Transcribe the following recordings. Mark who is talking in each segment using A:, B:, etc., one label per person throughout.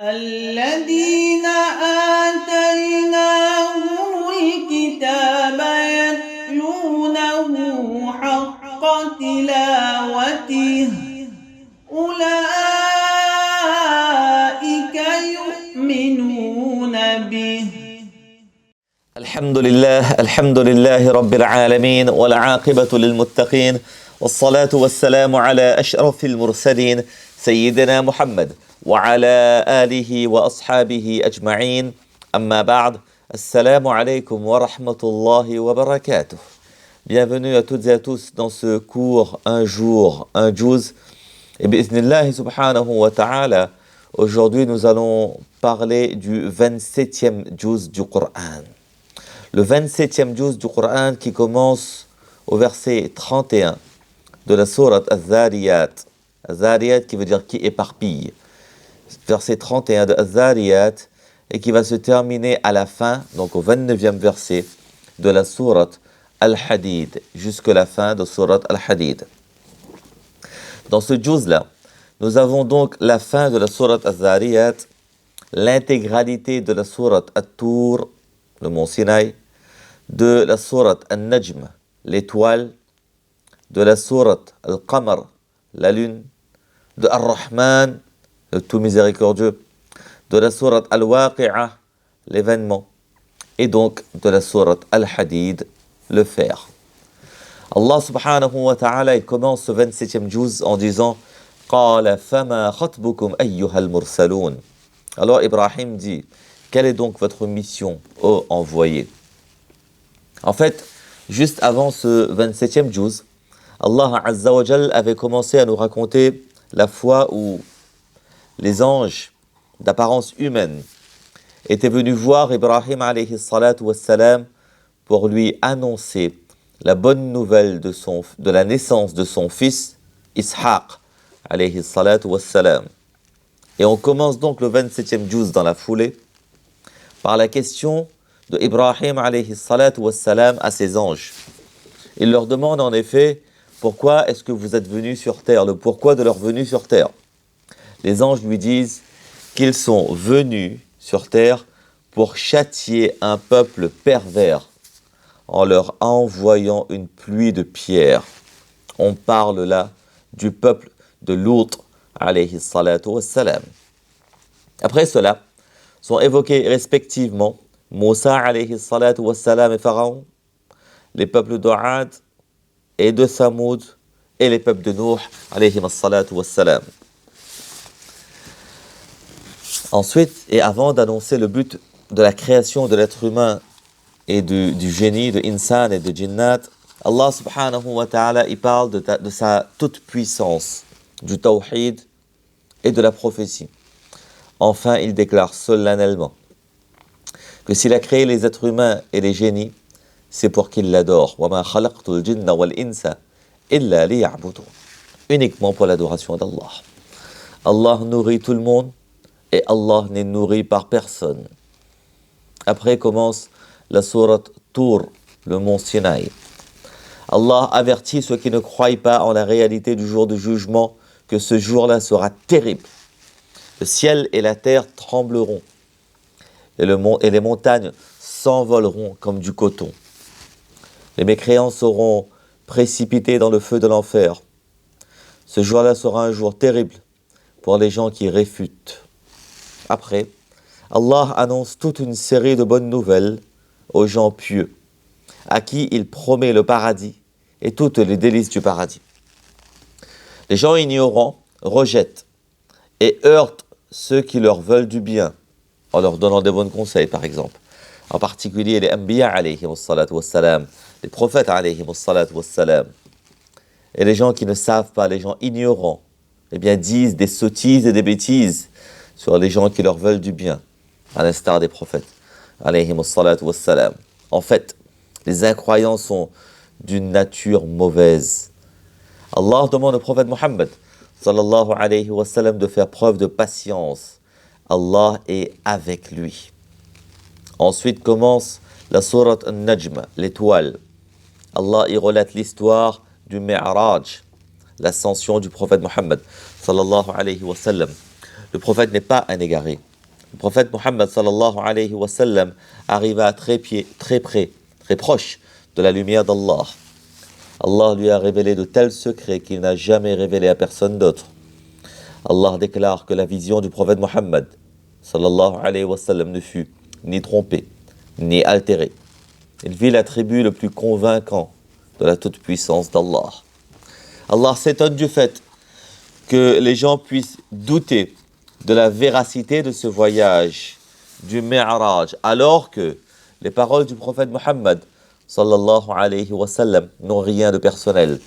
A: الذين آتيناهم الكتاب يتلونه حق تلاوته أولئك يؤمنون به.
B: الحمد لله رب العالمين والعاقبة للمتقين والصلاة والسلام على أشرف المرسلين سيدنا محمد وعلى آله وأصحابه أجمعين. أما بعد, Assalamu alaikum wa rahmatullahi wa barakatuh. Bienvenue à toutes et à tous dans ce cours Un jour, un juz. Et bi'ithnillahi subhanahu wa ta'ala, aujourd'hui nous allons parler du 27e juz du Coran. Le 27e juz du Coran qui commence au verset 31 de la sourate Az-Zariyat. Az-Zariyat qui veut dire qui éparpille. Verset 31 de Az-Zariyat et qui va se terminer à la fin, donc au 29e verset de la sourate Al-Hadid, jusque la fin de sourate Al-Hadid. Dans ce juz-là, nous avons donc la fin de la sourate Az-Zariyat, l'intégralité de la sourate At-Tur, le mont Sinaï, de la sourate An-Najm, l'étoile, de la sourate Al-Qamar, la lune, de Ar-Rahman, le tout miséricordieux, de la sourate Al-Waqi'ah, l'événement, et donc de la sourate Al-Hadid, le fer. Allah subhanahu wa ta'ala, il commence ce 27e juz en disant قَالَ فَمَا خَطْبُكُمْ أَيُّهَا الْمُرْسَلُونَ. Alors Ibrahim dit, quelle est donc votre mission, ô envoyé? En fait, juste avant ce 27e juz, Allah Azza wa Jal avait commencé à nous raconter la fois où les anges d'apparence humaine étaient venus voir Ibrahim alayhi salatu wassalam pour lui annoncer la bonne nouvelle de la naissance de son fils Ishaq alayhi salatu wassalam. Et on commence donc le 27e juz dans la foulée par la question de Ibrahim alayhi salatu wassalam à ses anges. Il leur demande en effet pourquoi est-ce que vous êtes venus sur terre, le pourquoi de leur venue sur terre. Les anges lui disent qu'ils sont venus sur terre pour châtier un peuple pervers en leur envoyant une pluie de pierres. On parle là du peuple de Lut alayhi salatu wassalam. Après cela, sont évoqués respectivement Moussa alayhi salatu wassalam et Pharaon, les peuples de Ad et de Samoud et les peuples de Nuh alayhi salatu wassalam. Ensuite, et avant d'annoncer le but de la création de l'être humain et du génie, de insan et de jinnat, Allah subhanahu wa ta'ala, il parle de sa toute-puissance, du tawhid et de la prophétie. Enfin, il déclare solennellement que s'il a créé les êtres humains et les génies, c'est pour qu'ils l'adorent. وَمَا خَلَقْتُ الْجِنَّ وَالْإِنسَ إِلَّا لِيَعْبُدُونَ. Uniquement pour l'adoration d'Allah. Allah nourrit tout le monde et Allah n'est nourri par personne. Après commence la sourate Tur, le mont Sinaï. Allah avertit ceux qui ne croient pas en la réalité du jour du jugement que ce jour-là sera terrible. Le ciel et la terre trembleront et les montagnes s'envoleront comme du coton. Les mécréants seront précipités dans le feu de l'enfer. Ce jour-là sera un jour terrible pour les gens qui réfutent. Après, Allah annonce toute une série de bonnes nouvelles aux gens pieux, à qui il promet le paradis et toutes les délices du paradis. Les gens ignorants rejettent et heurtent ceux qui leur veulent du bien, en leur donnant des bons conseils par exemple. En particulier les Anbiya alayhi salatu wassalam, les prophètes alayhi salatu wassalam. Et les gens qui ne savent pas, les gens ignorants, eh bien disent des sottises et des bêtises sur les gens qui leur veulent du bien, à l'instar des prophètes alayhi salatu wassalam. En fait, les incroyants sont d'une nature mauvaise. Allah demande au prophète Mohammed sallallahu alayhi wa sallam de faire preuve de patience. Allah est avec lui. Ensuite commence la sourate An-Najm, l'étoile. Allah y relate l'histoire du Mi'raj, l'ascension du prophète Mohammed sallallahu alayhi wa sallam. Le prophète n'est pas un égaré. le prophète Mohammed sallallahu alayhi wa sallam arriva très près, très proche de la lumière d'Allah. Allah lui a révélé de tels secrets qu'il n'a jamais révélé à personne d'autre. Allah déclare que la vision du prophète Mohammed sallallahu alayhi wa sallam ne fut ni trompée, ni altérée. Il vit l'attribut le plus convaincant de la toute-puissance d'Allah. Allah s'étonne du fait que les gens puissent douter de la véracité de ce voyage, du Mi'raj, alors que les paroles du prophète Mohammed sallallahu alayhi wa sallam n'ont rien de personnel.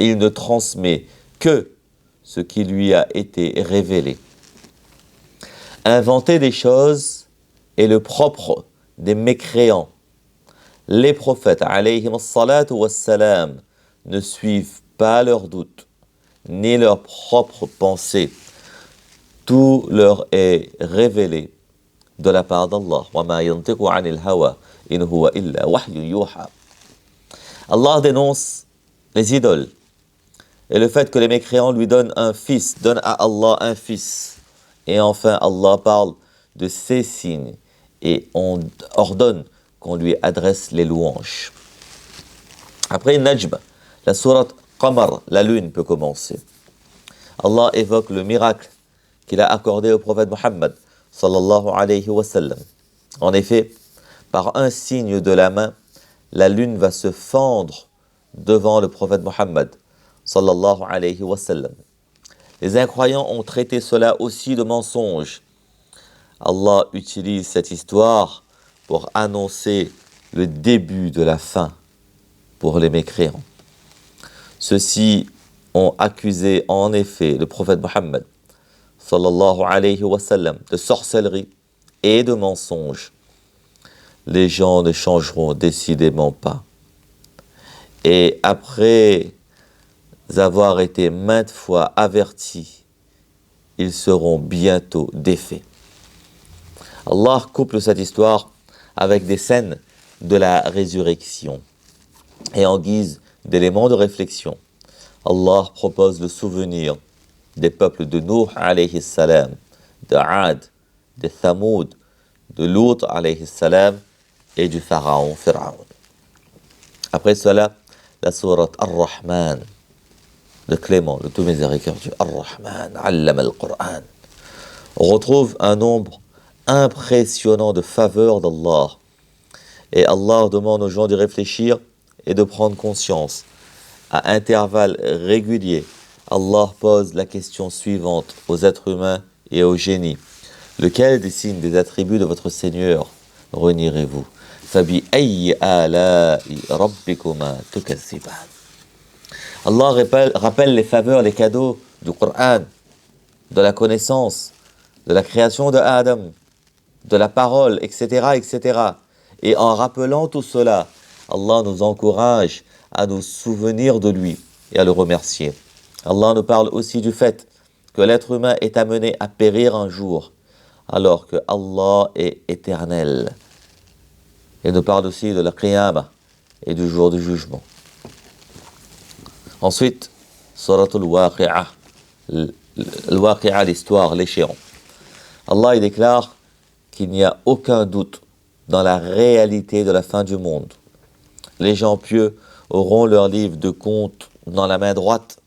B: Il ne transmet que ce qui lui a été révélé. Inventer des choses est le propre des mécréants. Les prophètes alayhim as-salatu was-salam ne suivent pas leurs doutes, ni leurs propres pensées. Tout leur est révélé de la part d'Allah. وَمَا يَنْطِقُ عَنِ الْهَوَى إِنْ هُوَ إِلَّا وَحْيٌ يُوحَى. Allah dénonce les idoles et le fait que les mécréants lui donnent un fils, donnent à Allah un fils. Et enfin, Allah parle de ses signes et on ordonne qu'on lui adresse les louanges. Après Najm, la sourate Qamar, la lune, peut commencer. Allah évoque le miracle qu'il a accordé au prophète Mohammed sallallahu alayhi wa sallam. En effet, par un signe de la main, la lune va se fendre devant le prophète Mohammed sallallahu alayhi wa sallam. Les incroyants ont traité cela aussi de mensonge. Allah utilise cette histoire pour annoncer le début de la fin pour les mécréants. Ceux-ci ont accusé en effet le prophète Mohammed sallallahu alayhi wa sallam de sorcellerie et de mensonge. Les gens ne changeront décidément pas. Et après avoir été maintes fois avertis, ils seront bientôt défaits. Allah couple cette histoire avec des scènes de la résurrection. Et en guise d'éléments de réflexion, Allah propose le souvenir des peuples de Nuh alayhi salam, de Ad, de Thamoud, de Lut alayhi salam et du pharaon Pharaon. Après cela, la sourate Ar-Rahman, le clément, le tout miséricordieux, Ar-Rahman, Allama al-Qur'an. On retrouve un nombre impressionnant de faveurs d'Allah. Et Allah demande aux gens de réfléchir et de prendre conscience. À intervalles réguliers, Allah pose la question suivante aux êtres humains et aux génies. Lequel des signes des attributs de votre Seigneur renierez-vous? Fabi ayyi ala'i rabbikuma tukazziban. Allah rappelle les faveurs, les cadeaux du Coran, de la connaissance, de la création de Adam, de la parole, etc., etc. Et en rappelant tout cela, Allah nous encourage à nous souvenir de lui et à le remercier. Allah nous parle aussi du fait que l'être humain est amené à périr un jour, alors que Allah est éternel. Il nous parle aussi de la Qiyamah et du jour du jugement. Ensuite, Suratul Waqi'ah, l'histoire, l'échéant. Allah il déclare qu'il n'y a aucun doute dans la réalité de la fin du monde. Les gens pieux auront leur livre de compte dans la main droite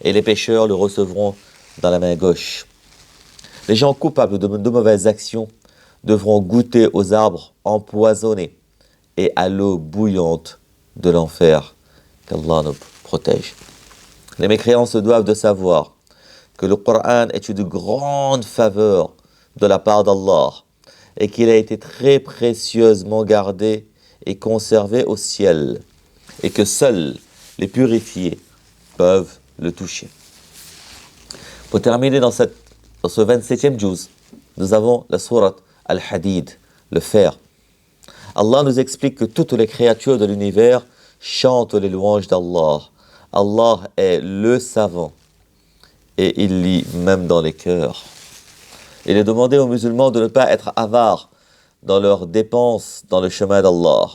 B: et les pécheurs le recevront dans la main gauche. Les gens coupables de mauvaises actions devront goûter aux arbres empoisonnés et à l'eau bouillante de l'enfer. Qu'Allah nous protège. Les mécréants se doivent de savoir que le Coran est une grande faveur de la part d'Allah et qu'il a été très précieusement gardé et conservé au ciel et que seuls les purifiés peuvent le toucher. Pour terminer dans ce 27e juz, nous avons la sourate Al-Hadid, le fer. Allah nous explique que toutes les créatures de l'univers chantent les louanges d'Allah. Allah est le savant et il lit même dans les cœurs. Il est demandé aux musulmans de ne pas être avares dans leurs dépenses dans le chemin d'Allah.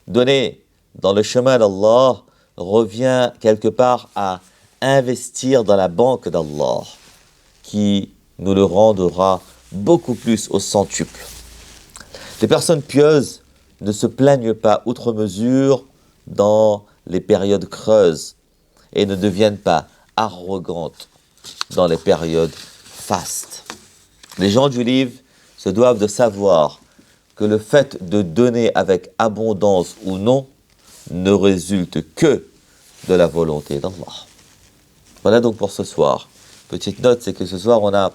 B: Donner dans le chemin d'Allah revient quelque part à investir dans la banque d'Allah qui nous le rendra beaucoup plus au centuple. Les personnes pieuses ne se plaignent pas outre mesure dans les périodes creuses et ne deviennent pas arrogantes dans les périodes fastes. Les gens du livre se doivent de savoir que le fait de donner avec abondance ou non ne résulte que de la volonté d'Allah. Voilà donc pour ce soir. Petite note, c'est que ce soir on a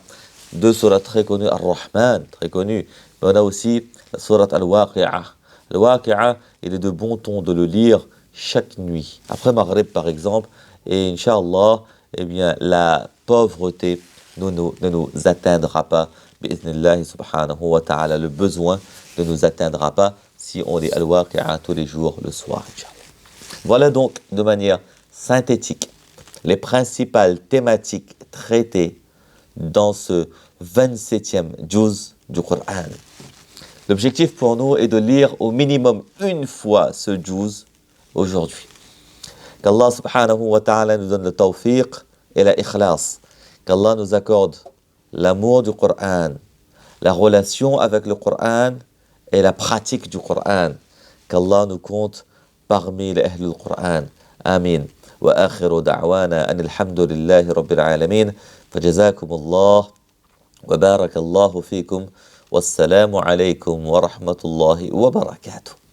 B: deux sourates très connues, Ar-Rahman, très connues, mais on a aussi la sourate Al-Waqi'a. Al-Waqi'a, il est de bon ton de le lire chaque nuit, après Maghrib par exemple, et Inch'Allah, eh bien, la pauvreté ne nous atteindra pas, bi'idhnillahi subhanahu wa ta'ala, le besoin ne nous atteindra pas si on lit Al-Waqi'a tous les jours, le soir, Inch'Allah. Voilà donc, de manière synthétique, les principales thématiques traitées dans ce 27e juz du Coran. L'objectif pour nous est de lire au minimum une fois ce juz aujourd'hui. Qu'Allah subhanahu wa ta'ala nous donne le tawfiq et la ikhlas. Qu'Allah nous accorde l'amour du Coran, la relation avec le Coran et la pratique du Coran. Qu'Allah nous compte parmi les Ahlul Coran. Amin. وآخر دعوانا أن الحمد لله رب العالمين فجزاكم الله وبارك الله فيكم والسلام عليكم ورحمة الله وبركاته.